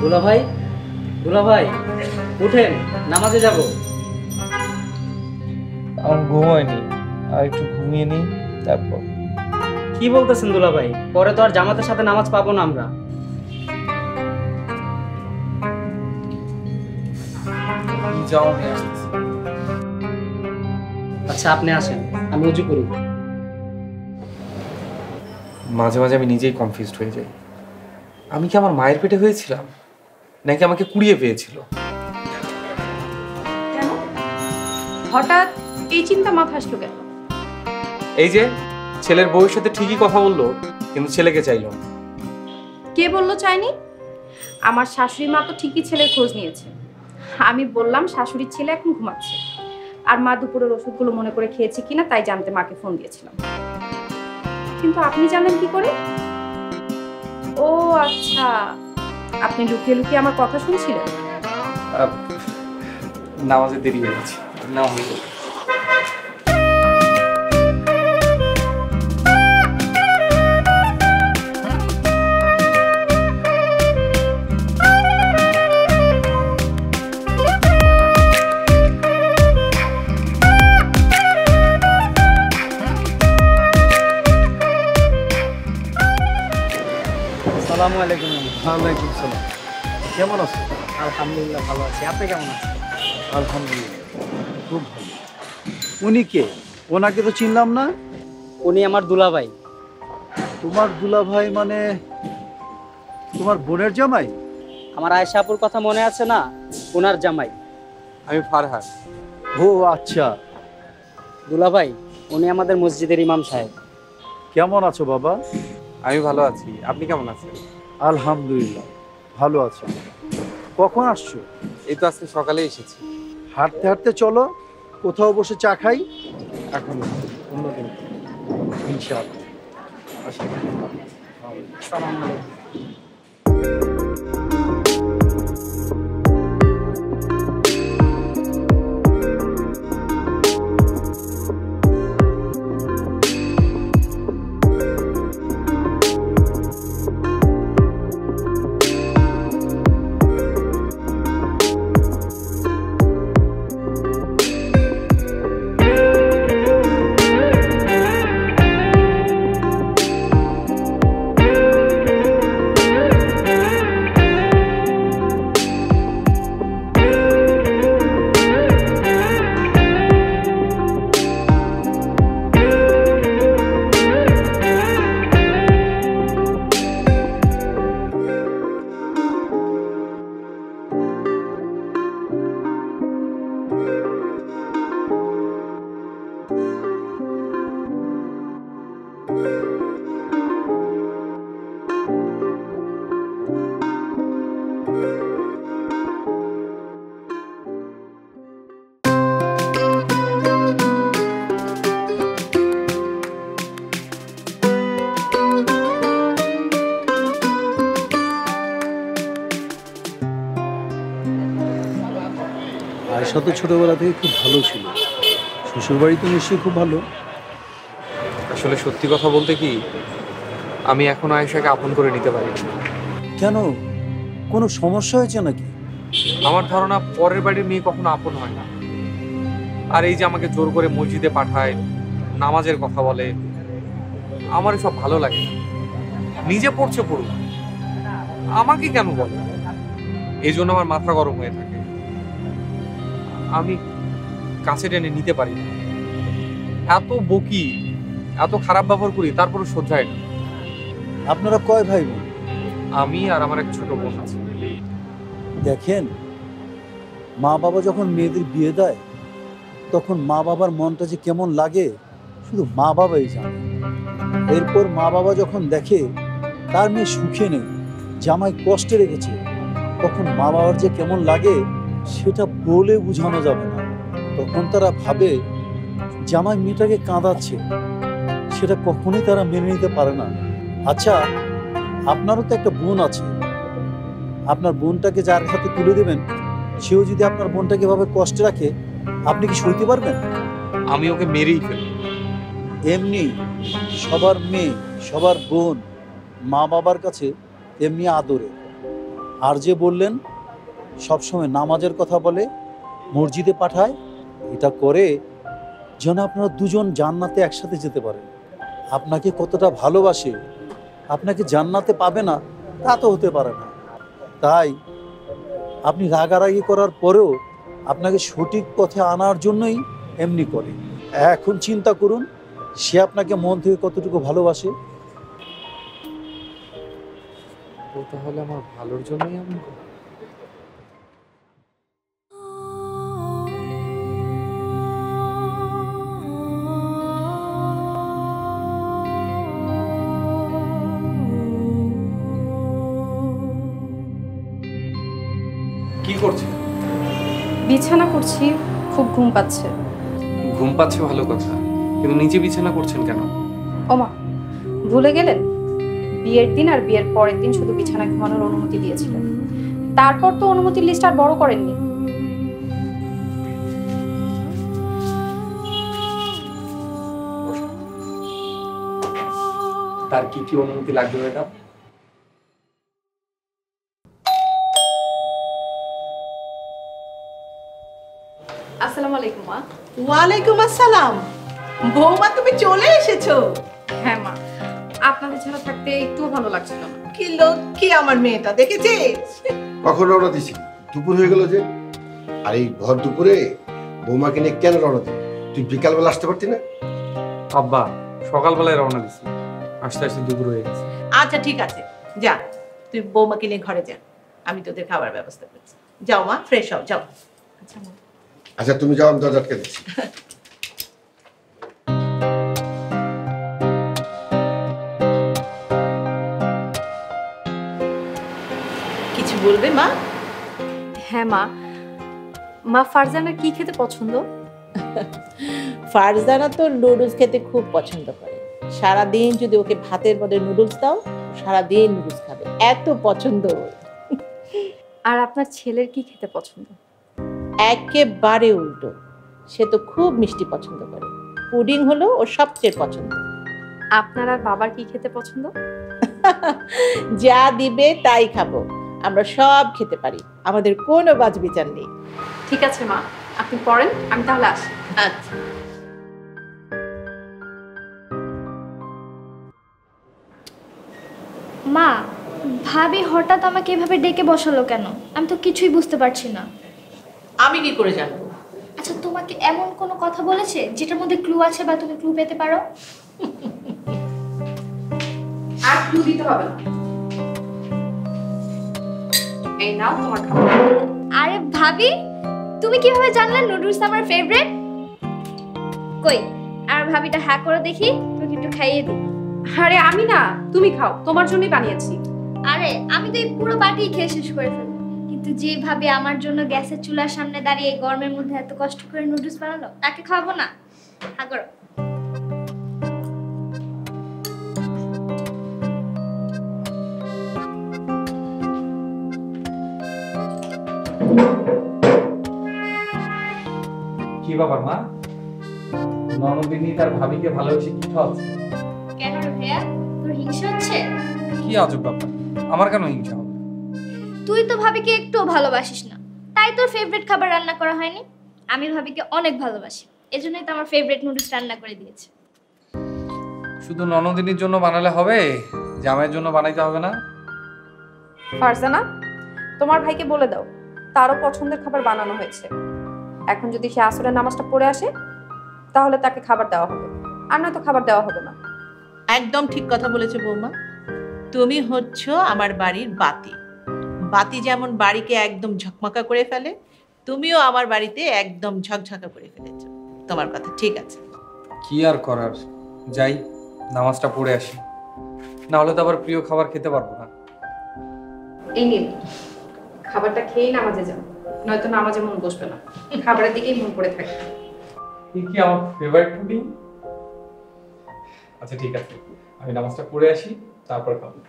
দুলা ভাই, দুলা ভাই, উঠেন, নামাজে যাব। আমার ঘুম হয়নি, আর একটু ঘুমিয়ে নিই তারপর। কি বলতেছেন দুলা ভাই? পরে তো আর জামাতের সাথে নামাজ পাবো না আমরা। যাও, আমি আসতেছি। আচ্ছা, আপনি আসেন, আমি উজু করি। মাঝে মাঝে আমি নিজেই কনফিউজড হয়ে যাই। আমি কি আমার মায়ের পেটে হয়েছিলাম, নাকি আমাকে কুড়িয়ে পেয়েছিল? কেন হঠাৎ এই চিন্তা মাথা আসলো কেন? এই যে ছেলের বউয়ের সাথে ঠিকই কথা বললো, কিন্তু ছেলেকে চাইলো না। কে বললো চাইনি? আমার শাশুড়ি মা তো ঠিকই ছেলের খোঁজ নিয়েছে। আমি বললাম শাশুড়ির ছেলে এখন ঘুমাচ্ছে, আর মা দুপুরের ওষুধগুলো মনে করে খেয়েছে কিনা তাই জানতে মাকে ফোন দিয়েছিলাম। কিন্তু আপনি জানেন কি করে? ও আচ্ছা, আপনি লুকিয়ে লুকিয়ে আমার কথা শুনছিলেন। নামাজে দেরি হয়ে গেছে, নাও হয়ে গেল। আসসালামু আলাইকুম। ওয়ালাইকুম সালাম। কেমন আছো? আলহামদুলিল্লাহ ভালো আছি, আপনি কেমন আছেন? আলহামদুলিল্লাহ, খুব ভালো। উনি কে? ওনাকে তো চিনলাম না। উনি আমার দুলা ভাই। তোমার দুলা ভাই মানে তোমার বোনের জামাই? আমার আয়েশা আপুর কথা মনে আছে না? ওনার জামাই। আমি ফারহান। ও আচ্ছা। দুলা ভাই, উনি আমাদের মসজিদের ইমাম সাহেব। কেমন আছো বাবা? আমি ভালো আছি, আপনি কেমন আছেন? আলহামদুলিল্লাহ, ভালো আছো। কখন আসছো? এই তো আজকে সকালে এসেছি। হাঁটতে হাঁটতে চলো, কোথাও বসে চা খাই। এখন অন্যদিন ইনশাআল্লাহ। আসসালামু আলাইকুম। আয়েশা তো ছোটবেলা থেকে খুব ভালো ছিল। শ্বশুরবাড়ি তো নিশ্চয়ই খুব ভালো। আসলে সত্যি কথা বলতে কি, আমি এখন আয়েশাকে আপন করে নিতে পারি না। কেন, কোনো সমস্যা হয়েছে নাকি? আমার ধারণা পরের বাড়ির মেয়ে কখনো আপন হয় না। আর এই যে আমাকে জোর করে মসজিদে পাঠায়, নামাজের কথা বলে, আমার এসব ভালো লাগে না। নিজে পড়ছে পড়ুক, আমাকে কেন বলে? এই জন্য আমার মাথা গরম হয়ে থাকে। আমি কাছে টেনে নিতে পারি না। এত বকি, এত খারাপ ব্যবহার করি, তারপরে সহ্যায় না। আপনারা কয় ভাই বোন? আমি আর আমার এক ছোট বোন আছে। দেখেন, মা বাবা যখন মেয়েদের বিয়ে দেয়, তখন মা বাবার মনটা যে কেমন লাগে শুধু মা বাবাই জানে। এরপর মা বাবা যখন দেখে তার মেয়ে সুখে নেই, জামাই কষ্টে রেখেছে, তখন মা বাবার যে কেমন লাগে সেটা বলে বোঝানো যাবে না। তখন তারা ভাবে জামাই মেয়েটাকে কাঁদাচ্ছে, সেটা কখনোই তারা মেনে নিতে পারে না। আচ্ছা, আপনারও তো একটা বোন আছে, আপনার বোনটাকে যার হাতে তুলে দেবেন, সেও যদি আপনার বোনটাকে এভাবে কষ্টে রাখে, আপনি কি সইতে পারবেন? আমি ওকে মেরেই ফেলি। এমনি সবার মেয়ে, সবার বোন মা বাবার কাছে এমনি আদরে। আর যে বললেন সবসময় নামাজের কথা বলে, মসজিদে পাঠায়, এটা করে যেন আপনারা দুজন জান্নাতে একসাথে যেতে পারেন। আপনাকে কতটা ভালোবাসে, আপনাকে জান্নাতে পাবে না তা তো হতে পারে না। তাই আপনি রাগারাগি করার পরেও আপনাকে সঠিক পথে আনার জন্যই এমনি করে। এখন চিন্তা করুন সে আপনাকে মন থেকে কতটুকু ভালোবাসে। ও তাহলে আমার ভালোর জন্যই এমন করে। কি করছে? বিছানা করছি, খুব ঘুম পাচ্ছে। ঘুম পাচ্ছে ভালো কথা, কিন্তু নিচে বিছানা করছেন কেন? ওমা, ভুলে গেলেন? বিয়ের দিন আর বিয়ের পরের দিন শুধু বিছানা ঘুমানোর অনুমতি দিয়েছিলেন, তারপর তো অনুমতির লিস্ট আর বড় করেননি। তার কি কি অনুমতি লাগবে ম্যাডাম? আসসালামু আলাইকুম মা। ওয়ালাইকুম আসসালাম। বৌমা, তুমি চলে এসেছো? হ্যাঁ মা, আপনাদের ছাড়া থাকতে একটুও ভালো লাগছিল না। কি লক্ষ্মী আমার মেয়েটা, দেখেছিস? কখন রওনা দিছি? দুপুর হয়ে গেল যে। আর এই ভর দুপুরে বৌমাকে নিয়ে কেন রওনা দিই? তুই বিকালবেলা আসতে পারতি না? আব্বা, সকালবেলায় রওনা দিছি, আসতে আসতে দুপুর হয়ে গেছে। আচ্ছা ঠিক আছে, যা তুই বৌমাকে নিয়ে ঘরে যা, আমি তোদের খাবার ব্যবস্থা করছি। যাও মা, ফ্রেশ হও, যাও। আচ্ছা মা। আচ্ছা তুমি যাও, আমি দরজা আটকে দিচ্ছি। কিছু বলবে মা? হ্যাঁ মা, মা ফারজানার কি খেতে পছন্দ? ফারজানা তো নুডলস খেতে খুব পছন্দ করে। সারাদিন যদি ওকে ভাতের মধ্যে নুডলস দাও, সারাদিন নুডলস খাবে, এত পছন্দ ওর। আর আপনার ছেলের কি খেতে পছন্দ? একেবারে উল্টো, সে তো খুব মিষ্টি পছন্দ করে। পুডিং হলো ওর সবচেয়ে পছন্দ। আপনার আর বাবার কি খেতে পছন্দ? যা দিবে তাই খাবো, আমরা সব খেতে পারি, আমাদের কোনো বাছবিচার নেই। ঠিক আছে মা, আপনি পড়েন, আমি তাহলে আসি। আচ্ছা। মা, ভাবি হঠাৎ আমাকে এভাবে ডেকে বসালো কেন? আমি তো কিছুই বুঝতে পারছি না। আমি কি করে জানবো? আচ্ছা, তোমাকে এমন কোনো কথা বলেছে যেটার মধ্যে ক্লু আছে বা তুমি ক্লু পেতে পারো? আর ক্লু দিতে হবে না। এই নাও তোমার খাবার। আরে ভাবি, তুমি কিভাবে জানলে নুডলস আমার ফেভারিট? কই, আর ভাবিটা হ্যাঁ করে দেখি, তুমি একটু খাইয়ে দিই। আরে আমি না, তুমি খাও, তোমার জন্যই বানিয়েছি। আরে আমি তো এই পুরো বাটি খেয়ে শেষ করে ফেলবো, কিন্তু যে ভাবে আমার জন্য গ্যাসের চুলার সামনে দাঁড়িয়ে এই গরমের মধ্যে এত কষ্ট করে নুডলস বানালো, তাকে খাওয়াবো না? হ্যাঁ করো। কি ব্যাপার মা? ননদিনী তার ভাবিকে ভালোবেসে কি খাওয়াচ্ছে? কেন রে ভাইয়া, তোর হিংসা হচ্ছে? কি আজব ব্যাপার, আমার কেন হিংসা হবে? তুই তো ভাবিকে একটুও ভালোবাসিস না, তাই তোর ফেভারিট খাবার রান্না করা হয়নি। আমি ভাবিকে অনেক ভালোবাসি, এজন্যই তো আমার ফেভারিট নুডলস রান্না করে দিয়েছে। শুধু ননদিনীর জন্য বানালে হবে, জামাইয়ের জন্য বানাইতে হবে না? ফারজানা, তোমার ভাইকে বলে দাও তারও পছন্দের খাবার বানানো হয়েছে। এখন যদি সে আসরের নামাজটা পড়ে আসে তাহলে তাকে খাবার দেওয়া হবে, আর নয়তো খাবার দেওয়া হবে না। একদম ঠিক কথা বলেছো বৌমা। তুমি হচ্ছ আমার বাড়ির বাতি। বাতি যেমন বাড়িকে একদম ঝকমকা করে ফেলে, তুমিও আমার বাড়িতে একদম ঝকঝকা করে ফেলেছো। তোমার কথা ঠিক আছে। কি আর করার, যাই নামাজটা পড়ে আসি, না হলে তো আবার প্রিয় খাবার খেতে পারবো না। এই নিন, খাবারটা খেয়েই নামাজে যাও, নয়তো নামাজে মন বসবে না, খাবারের দিকেই মন পড়ে থাকে। কি আমার ফেভারিট পুডিং? আচ্ছা ঠিক আছে, আমি নামাজটা পড়ে আসি, তারপর খাবো।